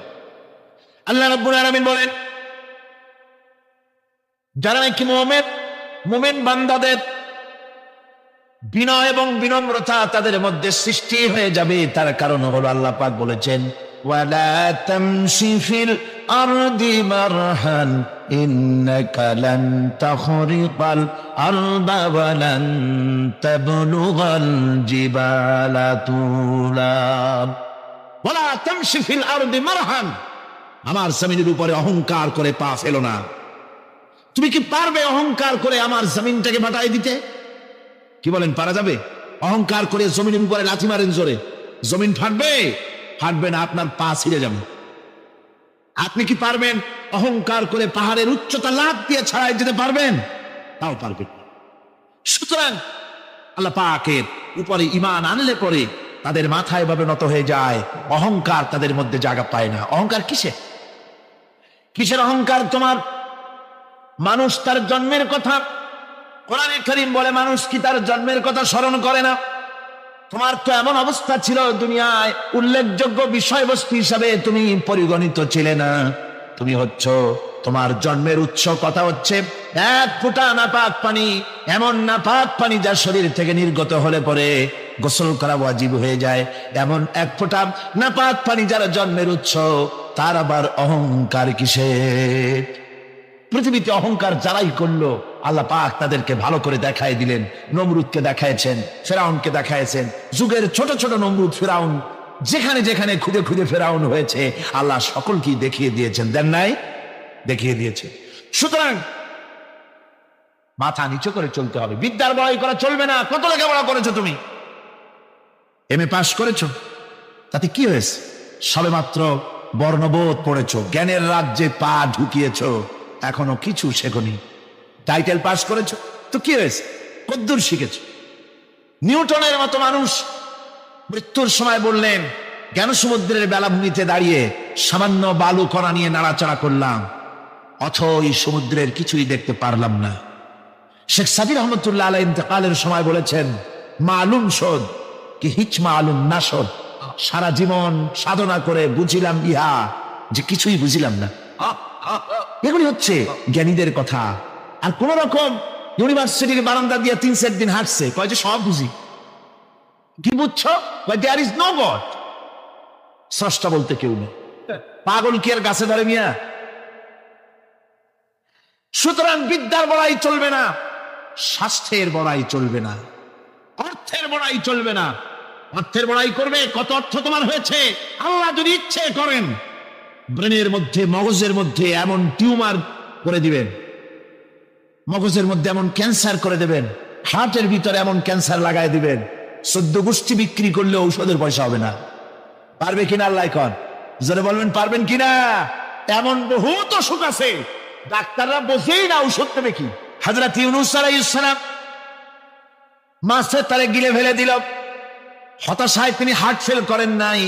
আল্লাহ রাব্বুল আলামিন বলেন যারা নাকি মুমিন বান্দাদের বিনয় এবং বিনম্রতা তাদের মধ্যে সৃষ্টি হয়ে যাবে, তার কারণ হলো আল্লাহ পাক বলেছেন ওয়ালা তামশি ফিল আরদি মারহান ইন্নাকা লান তাখরিকাল আরদা ওয়া লান তাবলুগাল জিবালা তুলা। ওয়ালা তামশি ফিল আরদি মারহান, আমার জমিনের উপরে অহংকার করে পা ফেলো না। তুমি কি পারবে অহংকার করে আমার জমিনটাকে বাটাই দিতে? কি বলেন, পারা যাবে? অহংকার করে জমিনের উপরে লাথি মারেন জোরে, জমিন ফাটবে? ফাটবে না, আপনার পা ছিঁড়ে যাবে। আপনি কি পারবেন অহংকার করে পাহাড়ের উচ্চতা লাফ দিয়ে ছাড়াই যেতে পারবেন? তাও পারবেন। সুতরাং আল্লাহ পাকের উপরে ঈমান আনলে পরে তাদের মাথায় ভাবে নত হয়ে যায়, অহংকার তাদের মধ্যে জায়গা পায় না। অহংকার কিসে? কিসের অহংকার তোমার? মানুষ তার জন্মের কথা, কোরআনে কারীম বলে মানুষ কি তার জন্মের কথা স্মরণ করে না? তোমার তো এমন অবস্থা ছিল দুনিয়ায় উল্লেখযোগ্য বিষয়বস্তু হিসাবে তুমি পরিগণিত ছিলে না। তুমি হচ্ছ, তোমার জন্মের উৎস কথা হচ্ছে এক ফোঁটা নাপাক পানি, এমন নাপাক পানি যা শরীর থেকে নির্গত হলে পরে গোসল করা ওয়াজিব হয়ে যায়। এমন এক ফোঁটা নাপাক পানি যারা জন্মের উৎস, তার আবার অহংকার কিসের? পৃথিবীতে অহংকার যারাই করলো আল্লাহ পাক তাদেরকে ভালো করে দেখায় দিলেন। নমরুদকে দেখাইছেন, ফেরাউনকে দেখাইছেন, যুগের ছোট ছোট নমরুদ ফেরাউন, যেখানে যেখানে খুদে খুদে ফেরাউন হয়েছে আল্লাহ সকলকেই দেখিয়ে দিয়েছেন। দেন নাই? দেখিয়ে দিয়েছে। সুতরাং মাথা নিচু করে চলতে হবে, বিদ্যার বড়াই করা চলবে না। কত লেখাপড়া করেছো তুমি? এমএ পাশ করেছো, তাতে কি হয়েছে? সবে মাত্র বর্ণবোধ পড়েছো, জ্ঞানের রাজ্যে পা ঢুকিয়েছো, এখনো কিছু শেখনি। টাইটেল পাস করেছো তো কি হয়েছে? কদ্দূর শিখেছো? নিউটনের মতো মানুষ মৃত্যুর সময় বললেন জ্ঞান সমুদ্রের বেলাভূমিতে দাঁড়িয়ে সামান্য বালু কণা নিয়ে নাড়াচাড়া করলাম, অথই সমুদ্রের কিছুই দেখতে পারলাম না। শেখ সাদি রহমতুল্লাহ আলাইহি ইন্তেকালের সময় বলেছেন মালুম শোধ কি হিচ মালুম না শোধ। সারা জীবন সাধনা করে বুঝিলাম ইহা, যে কিছুই বুঝিলাম না। এগুলি হচ্ছে জ্ঞানীদের কথা। আর কোন রকম ইউনিভার্সিটির বারান্দা দিয়ে 3-4 দিন হাঁটছে, কয় যে সব বুঝি। কি বুঝছো? দেয়ার ইজ নো গড, স্রষ্টা বলতে কেউ নেই। পাগল কি আর গাছে ধরে মিয়া? সুতরাং বিদ্যার বড়াই চলবে না, স্বাস্থ্যের বড়াই চলবে না, অর্থের বড়াই চলবে না। অর্থের বড়াই করবে, কত অর্থ তোমার হয়েছে, আল্লাহ যদি ইচ্ছে করেন ব্রেনের মধ্যে, মগজের মধ্যে এমন টিউমার করে দিবেন, মগজের মধ্যে এমন ক্যান্সার করে দেবেন, হার্টের ভিতরে এমন ক্যান্সার লাগাই দিবেন, 14 গোষ্ঠী বিক্রি করলে ঔষধের পয়সা হবে না। পারবে কিনা আল্লাহ কন, জোরে বলবেন পারবেন কিনা? এমন বহুত অসুখ আছে ডাক্তাররা বোঝেই না ঔষধ দেবে কি। হযরত ইউনূস আলাইহিস সালাম মাছের তারে গিলে ফেলে দিল, হতাশায় তিনি হার্ট ফেল করেন নাই।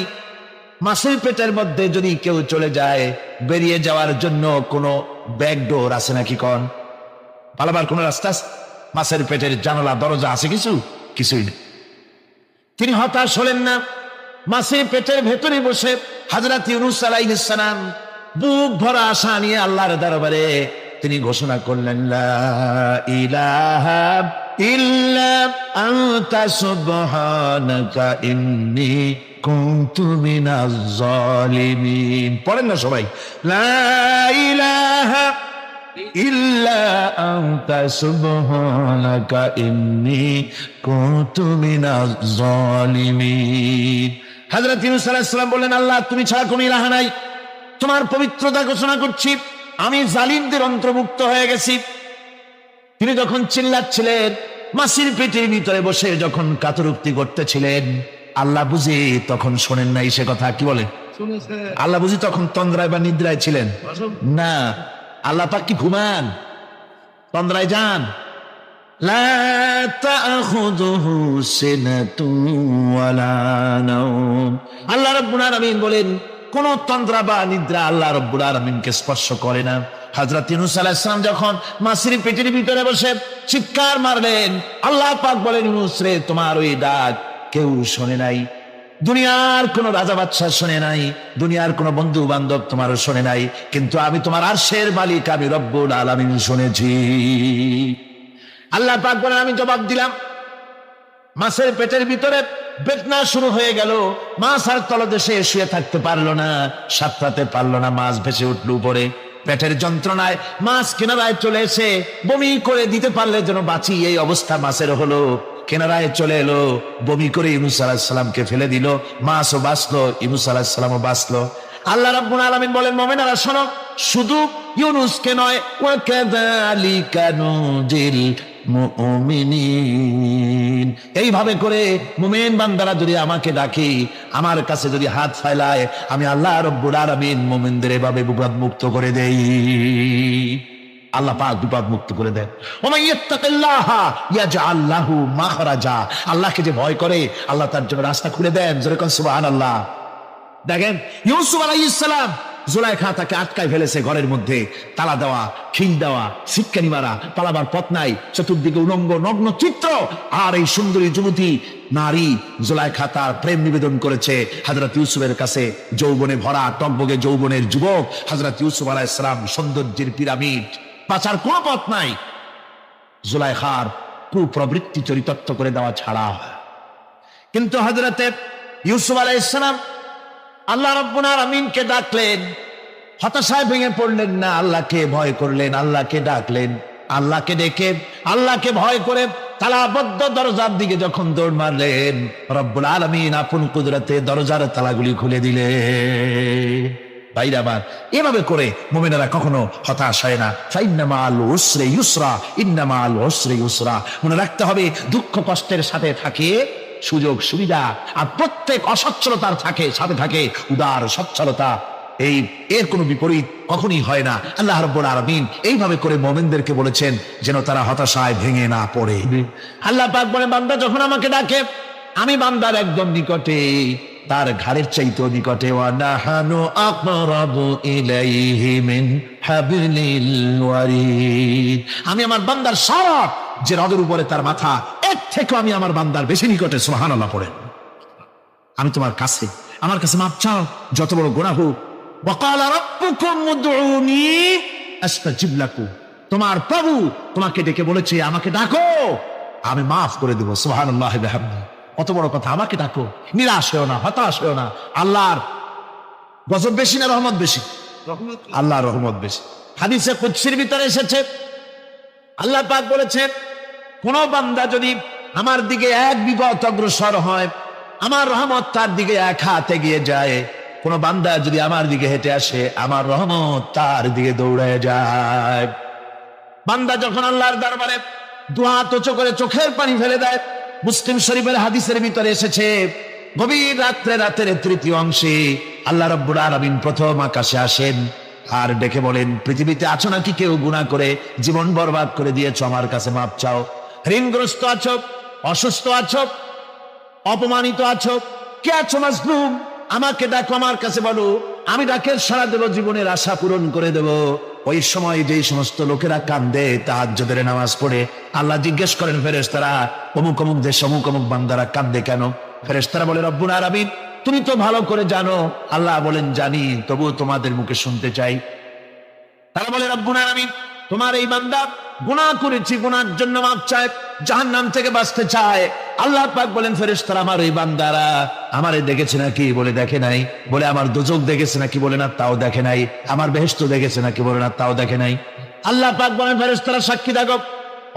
মাছের পেটের মধ্যে যদি কেউ চলে যায়, বেরিয়ে যাওয়ার জন্য কোনো ব্যাকডোর আছে নাকি কন? পালাবার কোন রাস্তা আছে? মাছের পেটের জানালা দরজা আছে কিছু? কিছুই নেই। তিনি হতাশ হলেন না, মাছের পেটের ভেতরে বসে হযরত ইউনূস আলাইহিস সালাম বুক ভরা আশা নিয়ে আল্লাহর দরবারে তিনি ঘোষণা করলেন, লা ইলাহা ইল্লা আনতা সুবহানাকা ইন্নী কুনতু মিনাজ জালিমিন। পড়েন না সবাই, লা ইলাহা ইল্লা আনতা সুবহানাকা ইন্নী কুনতু মিনাজ জালিমিন। হযরত ইউনূস আলাইহিস সালাম বললেন, আল্লাহ তুমি ছাড়া কোনো ইলাহ নাই, তোমার পবিত্রতা ঘোষণা করছি, আমি জালিমদের অন্তর্ভুক্ত হয়ে গেছি। তিনি যখন চিল্লাচ্ছিলেন, মাছের পেটের ভিতরে বসে যখন কাতরুক্তি করতেছিলেন, আল্লাহ বুঝি তখন শোনেন নাই সে কথা? কি বলেন? আল্লাহ বুঝি তখন তন্দ্রায় বা নিদ্রায় ছিলেন না? আল্লাহ পাক কি ঘুমান? তন্দ্রায় যান? লা তাখুযুহু সিনাতুন ওয়ালা নাওম। আল্লাহ রাব্বুল আলামিন বলেন, কোন তন্দ্রা বা নিদ্রা আল্লাহ রাব্বুল আলামিনকে স্পর্শ করে না। হযরত ইউনূস আলাইহিস সালাম যখন মাছের পেটের ভিতরে বসে চিৎকার মারলেন, আল্লাহ পাক বলেন, ইউনূস রে, তোমার ওই ডাক কেউ শোনে নাই, দুনিয়ার কোন রাজা বাদশা শোনে নাই, দুনিয়ার কোন বন্ধু বান্ধব তোমারও শোনে নাই, কিন্তু আমি তোমার আরশের মালিক, আমি রব্বুল আলামিন শুনেছি। আল্লাহ পাক বলেন, আমি জবাব দিলাম। মাছের পেটের ভিতরে বেদনা শুরু হয়ে গেল, মাছ আর তলদেশে শুয়ে থাকতে পারলো না, সাঁতরাতে পারলো না, মাছ ভেসে উঠল উপরে। পেটের যন্ত্রণায় মাছ কিনারায় চলে এসে বমি করে দিতে পারলে যেন বাঁচি, এই অবস্থা মাছের হলো। কিনারায় চলে এলো, বমি করে ইউনূস আলাইহিস সালামকে ফেলে দিল, মাছও বাঁচলো, ইউনূস আলাইহিস সালামও বাঁচলো। আল্লাহ রাব্বুল আলামিন বলেন, মুমিনেরা শোনো, শুধু ইউনূসকে নয়, ওয়া কাযালিকা নুজিল মুমিনিন, এইভাবে করে মুমিন বান্দারা যদি আমাকে ডাকে, আমার কাছে যদি হাত ফেলায়, আমি আল্লাহ রাব্বুল আলামিন মুমিনদের এভাবে বিপদ মুক্ত করে দেই। আল্লাহ পাক বিপদ মুক্ত করে দেন। ওয়া মান ইয়াত্তাকিল্লাহা ইয়াজআল লাহু মাখরাজা, আল্লাহকে যে ভয় করে আল্লাহ তার জন্য রাস্তা খুলে দেন। জোরে কোন সুবহানাল্লাহ। দেখেন, ইউসুফ আলাইহিস সালাম, জুলাইখা তাকে আটকায় ফেলেছে ঘরের মধ্যে, তালা দেওয়া, খিল দেওয়া, সিটকানি মারা, পালাবার পথ নাই, চতুর্দিকে উলঙ্গ নগ্ন চিত্র। আর এই সুন্দরী যুবতী নারী জুলাইখা তার প্রেম নিবেদন করেছে হযরত ইউসুফের কাছে। যৌবনে ভরা টকবগে যৌবনের যুবক হযরত ইউসুফ আলাইহিস সালাম, সৌন্দর্যের পিরামিড, বাঁচার কোনো পথ নাই। জুলাইখার কুপ্রবৃত্তি চরিতার্থ করে দেওয়া ছাড়া। কিন্তু হযরতে ইউসুফ আলাইহিস সালাম আল্লাহ রাব্বুল আলামিনকে ডাকলেন, হতাশায় ভেঙে পড়লেন না, আল্লাহকে ভয় করলেন, আল্লাহকে ডাকলেন। আল্লাহকে ডেকে, আল্লাহকে ভয় করে তালাবদ্ধ দরজার দিকে যখন দৌড় মারলেন, রব্বুল আলামিন আপন কুদরতে দরজার তালাগুলি খুলে দিলেন। ভাইরা আমার, এভাবে করে মুমিনেরা কখনো হতাশ হয় না। ফাইন্না মাআল উসরি ইউসরা, ইন্না মাআল উসরি ইউসরা। মনে রাখতে হবে, দুঃখ কষ্টের সাথে থাকে সুযোগ সুবিধা, আর প্রত্যেক অসচ্ছলতার সাথে থাকে উদার সচ্ছলতা। এর কোনো বিপরীত কখনই হয় না। আল্লাহ রাব্বুল আলামিন এইভাবে করে মুমিনদেরকে বলেছেন যেন তারা হতাশায় ভেঙে না পড়ে। আল্লাহ পাক বলে, বান্দা যখন আমাকে ডাকে, আমি বান্দার একদম নিকটে, তার ঘাড়ের চাইতেও নিকটে। ওয়া নাহানু আকরাবু ইলাইহি মিন হাবলিল ওয়ারিদ। আমি আমার বান্দার সারা যে রদের উপরে তার মাথা, এর থেকে আমি আমার বান্দার বেশি নিকটে। সুবহানাল্লাহ পড়েন। আমি তোমার কাছে, আমার কাছে মাপ চাও, যত বড় গুনাহ হোক। ওয়া ক্বালা রাব্বুকুম উদউনি আস্তাজিব লাকুম, তোমার প্রভু তোমাকে ডেকে বলেছে আমাকে ডাকো, আমি মাফ করে দেবো। সুবহানাল্লাহি ওয়া বিহামদিহি। কত বড় কথা, আমাকে ডাকো, নিরাশ হও না, হতাশ হও না। আল্লাহর গজব বেশি না রহমত বেশি? আল্লাহর রহমত বেশি। হাদিসে কুদসির ভিতরে এসেছে, আল্লাহ পাক বলেছেন, কোন বান্দা যদি আমার দিকে এক বিগত অগ্রসর হয়, আমার রহমত তার দিকে এক হাত এগিয়ে যায়। কোন বান্দা যদি আমার দিকে হেঁটে আসে, আমার রহমত তার দিকে দৌড়ে যায়। বান্দা যখন আল্লাহর দরবারে দুহাত উঁচু করে চোখের পানি ফেলে দেয়, মুসলিম শরীফের হাদিসের ভিতরে এসেছে, গভীর রাত্রে, রাতের তৃতীয় অংশে আল্লাহ রাব্বুল আলামিন প্রথম আকাশে আসেন আর ডেকে বলেন, পৃথিবীতে আছো নাকি কেউ গুনাহ করে জীবন বরবাদ করে দিয়েছো, আমার কাছে মাপ চাও। ঋণগ্রস্ত আছো, অসুস্থ আছো, অপমানিত আছো, কে আছো মাজলুম, আমাকে ডাকো, আমার কাছে বলো, আমি ডাকের সাড়া দেব, জীবনের আশা পূরণ করে দেব। ওই সময় যেই সমস্ত লোকেরা কান্দে তাহাজ্জুদের নামাজ পড়ে, আল্লাহ জিজ্ঞেস করেন ফেরেশতারা, অমুক অমুক দেশ অমুক অমুক বান্দারা কান্দে কেন? ফেরেশতারা বলে, রব্বুল আলামিন তুমি তো ভালো করে জানো। আল্লাহ বলেন, জানি, তবুও তোমাদের মুখে শুনতে চাই। তারা বলে, রব্বুল আলামিন তোমার এই বান্দা গুনাহ করেছি, গুনার জন্য মাপ চায়, জাহান্নাম থেকে বাঁচতে চায়। আল্লাহ পাক বলেন, ফেরেশতারা আমার এই বান্দারা আমারে দেখেছে নাকি? বলে দেখে নাই। বলে আমার দোজখ দেখেছে নাকি? বলে না, তাও দেখে নাই। আমার বেহেশত দেখেছে নাকি? বলে না, তাও দেখে নাই। আল্লাহ পাক বলেন, ফেরেশতারা সাক্ষী থাকো,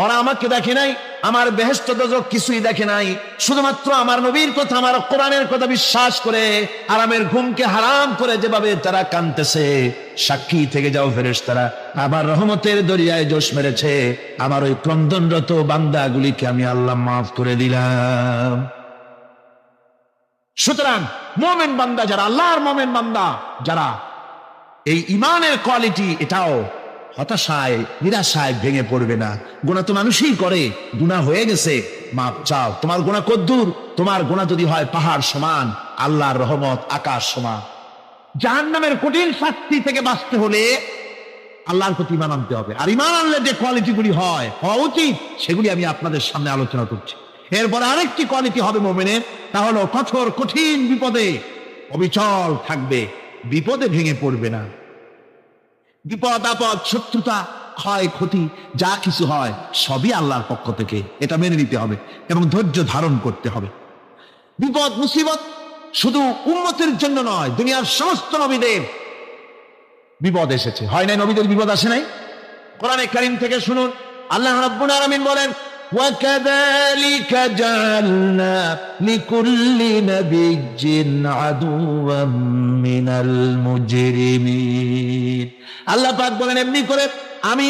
ওরা আমাকে দেখে নাই, আমার বেহেশত দোজখ কিছুই দেখে নাই, শুধুমাত্র আমার নবীর কথা, আমার কোরআনের কথা বিশ্বাস করে আরামের ঘুমকে হারাম করে যেভাবে তারা কাঁদতেছে, সাক্ষী থেকে যাও ফেরেশতারা, আমার রহমতের দরিয়ায় জোশ মেরেছে, আমার ওই ক্রন্দনরত বান্দাগুলিকে আমি আল্লাহ মাফ করে দিলাম। সুতরাং মুমিন বান্দা যারা, আল্লাহর মুমিন বান্দা যারা, এই ঈমানের কোয়ালিটি, এটাও হতাশায় নিরাশায় ভেঙে পড়বে না। গুনাহ তো মানুষই করে, গুনাহ হয়ে গেছে, মাপ চাও। তোমার গুনাহ কদ্দুর? তোমার গুনাহ যদি হয় পাহাড় সমান, আল্লাহর রহমত আকাশ সমান। জাহান্নামের কঠিন শাস্তি থেকে বাঁচতে হলে আল্লাহর প্রতি ঈমান আনতে হবে। আর ঈমান আনলে যে কোয়ালিটিগুলি হওয়া উচিত, সেগুলি আমি আপনাদের সামনে আলোচনা করছি। এরপর আরেকটি কোয়ালিটি হবে মুমিনের, তা হলো কঠোর কঠিন বিপদে অবিচল থাকবে, বিপদে ভেঙে পড়বে না। বিপদ আপদ, শত্রুতা, ক্ষয় ক্ষতি যা কিছু হয় সবই আল্লাহর পক্ষ থেকে, এটা মেনে নিতে হবে এবং ধৈর্য ধারণ করতে হবে। বিপদ মুসিবত শুধু উম্মতের জন্য নয়, দুনিয়ার সমস্ত নবীদের বিপদ এসেছে, হয় নাই? নবীদের বিপদ আসে নাই? কোরআনে কারীম থেকে শুনুন, আল্লাহ রাব্বুল আলামিন বলেন, وَكَذَلِكَ جَعَلْنَا لِكُلِّ نَبِيٍّ عَدُوًّا مِّنَ الْمُجْرِمِينَ। আল্লাহ পাক বলেন, এমনি করে আমি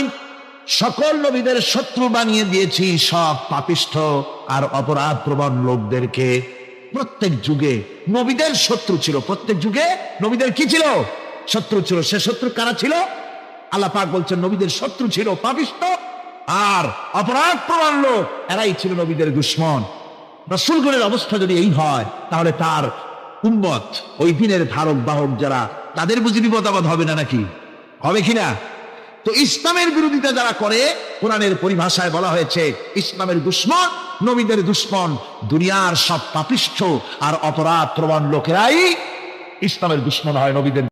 সকল নবীদের শত্রু বানিয়ে দিয়েছি সব পাপিষ্ঠ আর অপরাধ প্রবণ লোকদেরকে। প্রত্যেক যুগে নবীদের শত্রু ছিল, প্রত্যেক যুগে নবীদের কি ছিল? শত্রু ছিল। সে শত্রু কারা ছিল? আল্লাহ পাক বলছেন, নবীদের শত্রু ছিল পাপিষ্ঠ আর অপরাধ প্রবণ লোক, এরাই ছিল নবীদের দুশমন। রাসূলগণের অবস্থা যদি এই হয়, তাহলে তার উম্মত, ওই দিনের ধারক বাহক যারা, তাদের বুঝি বিপদ আপদ হবে না? নাকি হবে কিনা? তো ইসলামের বিরোধিতা যারা করে, কোরআনের পরিভাষায় বলা হয়েছে ইসলামের দুশমন, নবীদের দুশমন। দুনিয়ার সব পাপিষ্ঠ আর অপরাধ প্রবণ লোকেরাই ইসলামের দুশমন হয়, নবীদের